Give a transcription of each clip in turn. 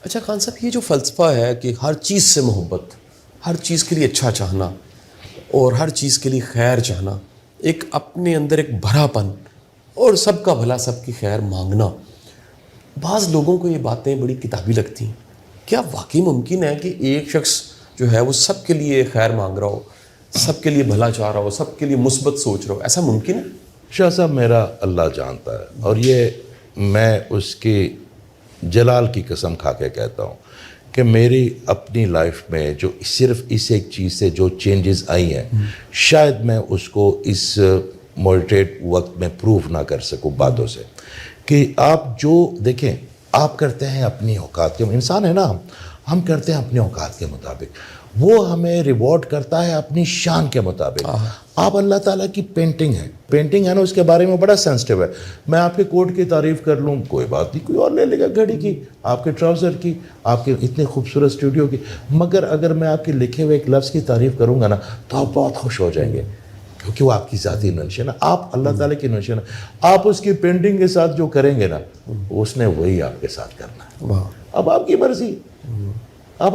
اچھا خان صاحب، یہ جو فلسفہ ہے کہ ہر چیز سے محبت، ہر چیز کے لیے اچھا چاہنا اور ہر چیز کے لیے خیر چاہنا، ایک اپنے اندر ایک بھرا پن اور سب کا بھلا سب کی خیر مانگنا، بعض لوگوں کو یہ باتیں بڑی کتابی لگتی ہیں. کیا واقعی ممکن ہے کہ ایک شخص جو ہے وہ سب کے لیے خیر مانگ رہا ہو، سب کے لیے بھلا چاہ رہا ہو، سب کے لیے مثبت سوچ رہا ہو؟ ایسا ممکن ہے؟ شاہ صاحب، میرا اللہ جانتا ہے، اور یہ میں اس کی جلال کی قسم کھا کے کہتا ہوں کہ میری اپنی لائف میں جو صرف اس ایک چیز سے جو چینجز آئی ہیں، شاید میں اس کو اس موڈریٹ وقت میں پروف نہ کر سکوں باتوں سے. کہ آپ جو دیکھیں، آپ کرتے ہیں اپنی اوقات کے، انسان ہے نا، ہم کرتے ہیں اپنے اوقات کے مطابق، وہ ہمیں ریوارڈ کرتا ہے اپنی شان کے مطابق. آپ اللہ تعالیٰ کی پینٹنگ ہے نا، اس کے بارے میں بڑا سینسٹیو ہے. میں آپ کے کوٹ کی تعریف کر لوں، کوئی بات نہیں، کوئی اور لے لے گا گھڑی کی، آپ کے ٹراؤزر کی، آپ کے اتنے خوبصورت اسٹوڈیو کی. مگر اگر میں آپ کے لکھے ہوئے ایک لفظ کی تعریف کروں گا نا، تو آپ بہت خوش ہو جائیں گے، کیونکہ وہ آپ کی ذاتی انویشن ہے، آپ اللہ تعالیٰ کی انویشن ہے. آپ اس کی پینٹنگ کے ساتھ جو کریں گے نا، اس نے وہی آپ کے ساتھ کرنا ہے. اب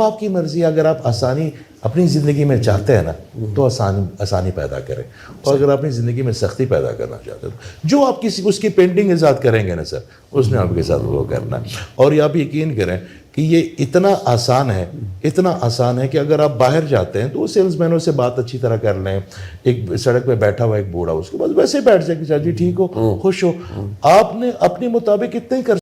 آپ کی مرضی، اگر آپ آسانی اپنی زندگی میں چاہتے ہیں نا، تو آسانی پیدا کریں، اور اگر آپ اپنی زندگی میں سختی پیدا کرنا چاہتے ہیں، جو آپ اس کی پینٹنگ کے ساتھ کریں گے نا سر، اس نے آپ کے ساتھ وہ کرنا ہے. اور یہ آپ یقین کریں کہ یہ اتنا آسان ہے کہ اگر آپ باہر جاتے ہیں تو وہ سیلز مینوں سے بات اچھی طرح کر لیں. ایک سڑک پہ بیٹھا ہوا ایک بوڑھا، اس کے بعد ویسے بیٹھ جائے کہ چاچا جی ٹھیک ہو، خوش ہو، آپ نے اپنے مطابق اتنے ہی کر